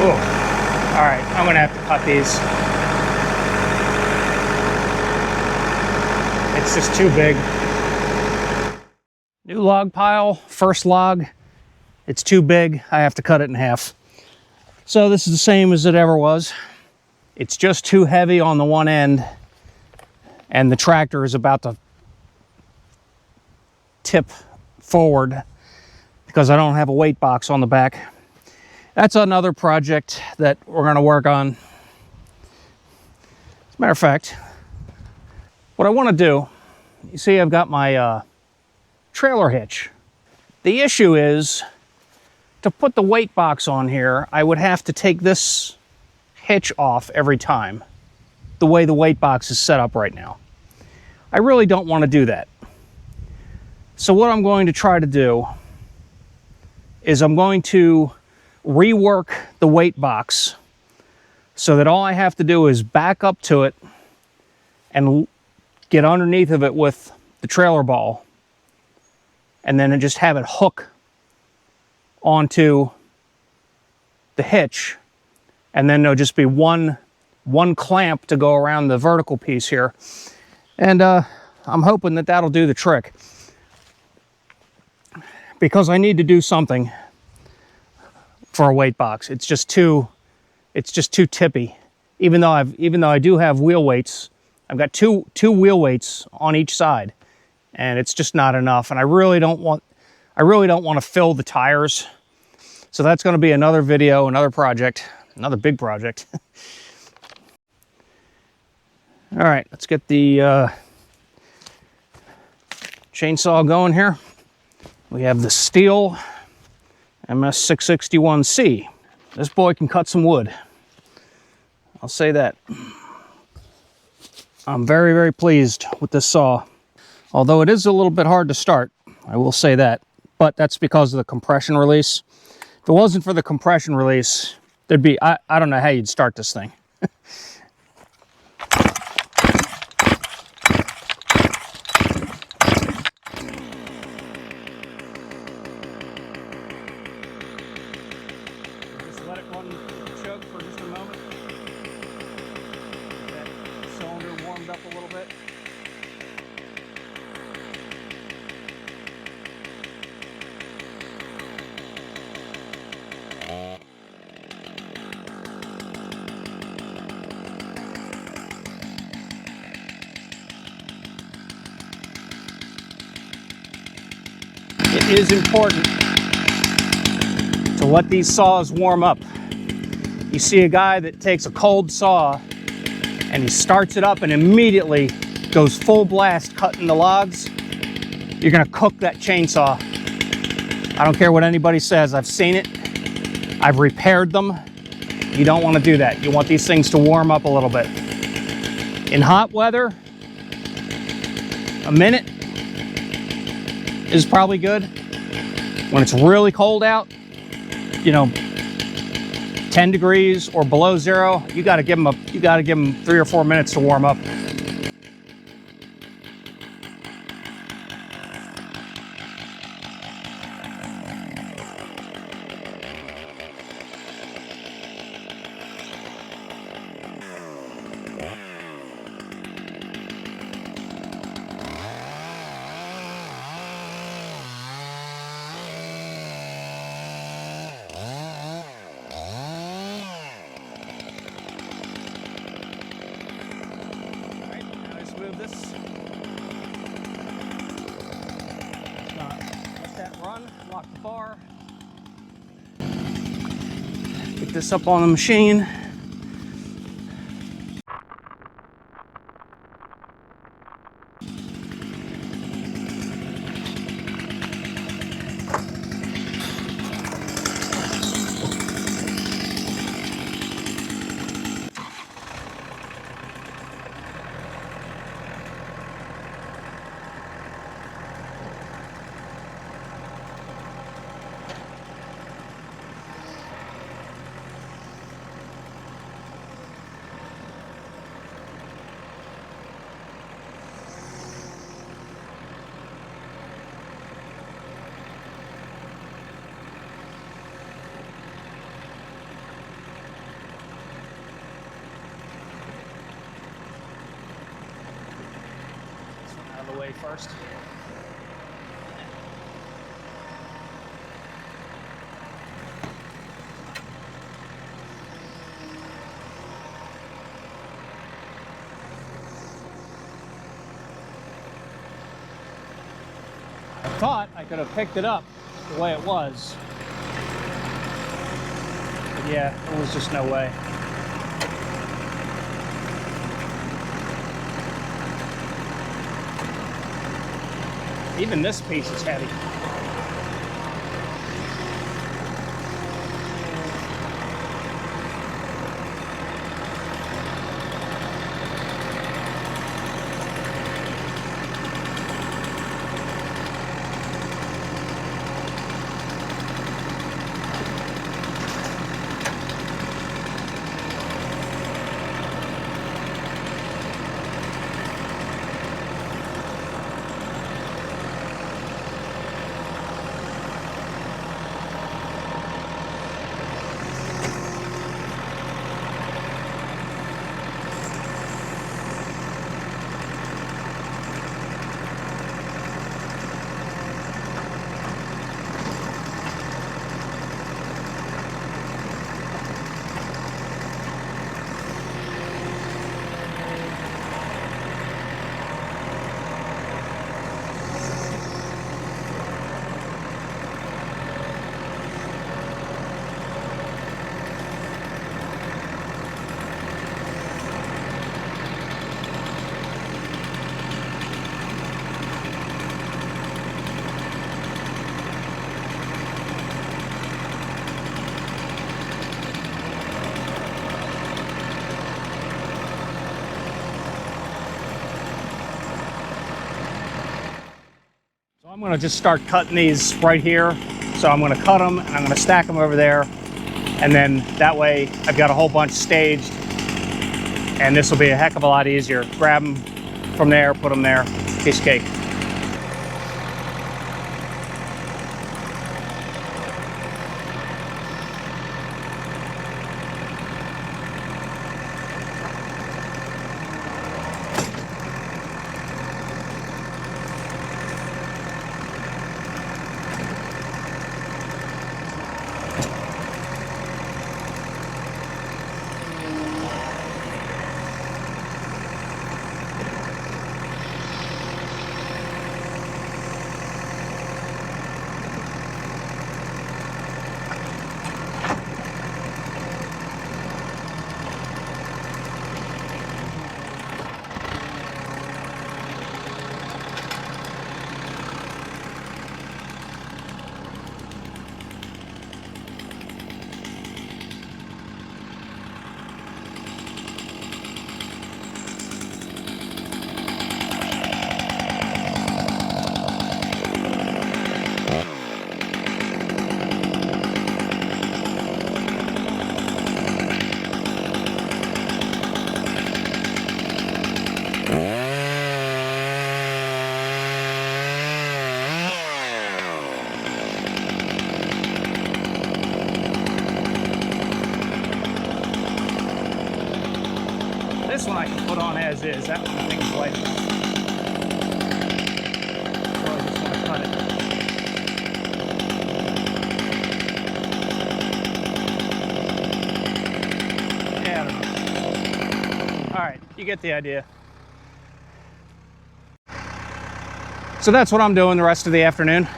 Ooh. All right, I'm gonna have to cut these. It's just too big. New log pile, first log. It's too big, I have to cut it in half. So this is the same as it ever was. It's just too heavy on the one end, and the tractor is about to tip forward because I don't have a weight box on the back. That's another project that we're gonna work on. As a matter of fact, what I wanna do, you see I've got my trailer hitch. The issue is, to put the weight box on here, I would have to take this hitch off every time, the way the weight box is set up right now. I really don't want to do that. So what I'm going to try to do is I'm going to rework the weight box so that all I have to do is back up to it and get underneath of it with the trailer ball, and then just have it hook onto the hitch, and then there'll just be one clamp to go around the vertical piece here, and I'm hoping that that'll do the trick, because I need to do something for a weight box. It's just too tippy. Even though I do have wheel weights, I've got two wheel weights on each side, and it's just not enough. And I really don't want to fill the tires. So that's going to be another video, another project, another big project. All right, let's get the chainsaw going here. We have the Stihl MS661C. This boy can cut some wood. I'll say that. I'm very, very pleased with this saw. Although it is a little bit hard to start, I will say that. But that's because of the compression release. If it wasn't for the compression release, there'd be, I don't know how you'd start this thing. Just let it run the choke for just a moment. Get that cylinder warmed up a little bit. It is important to let these saws warm up. You see a guy that takes a cold saw and he starts it up and immediately goes full blast cutting the logs. You're gonna cook that chainsaw. I don't care what anybody says, I've seen it. I've repaired them. You don't want to do that. You want these things to warm up a little bit. In hot weather, a minute is probably good. When it's really cold out, you know, 10 degrees or below zero, you got to give them 3 or 4 minutes to warm up. Lock the bar. Get this up on the machine. battery first. I thought I could have picked it up the way it was. But yeah, there was just no way. Even this piece is heavy. I'm going to just start cutting these right here. So I'm going to cut them and I'm going to stack them over there. And then that way I've got a whole bunch staged. And this will be a heck of a lot easier. Grab them from there, put them there, piece of cake. This one I can put on as is. That one I think is light. So I just want to cut it. Yeah, I don't know. All right, you get the idea. So that's what I'm doing the rest of the afternoon.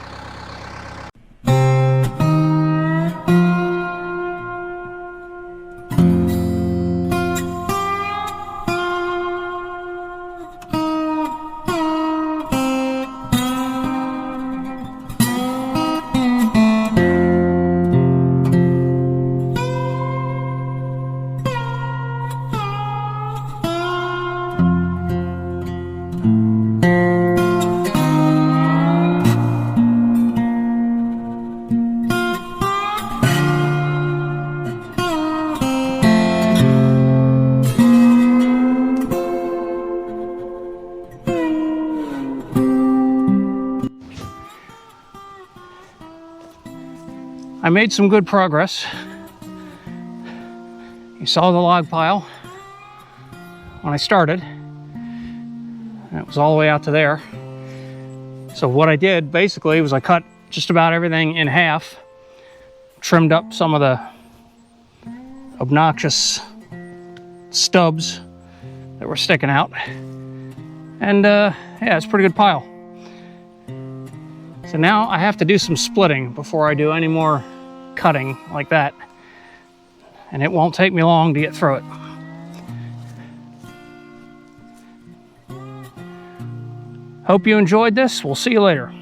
I made some good progress. You saw the log pile when I started. And it was all the way out to there. So what I did basically was I cut just about everything in half, trimmed up some of the obnoxious stubs that were sticking out, and yeah, it's a pretty good pile. So now I have to do some splitting before I do any more cutting like that, and it won't take me long to get through it. Hope you enjoyed this. We'll see you later.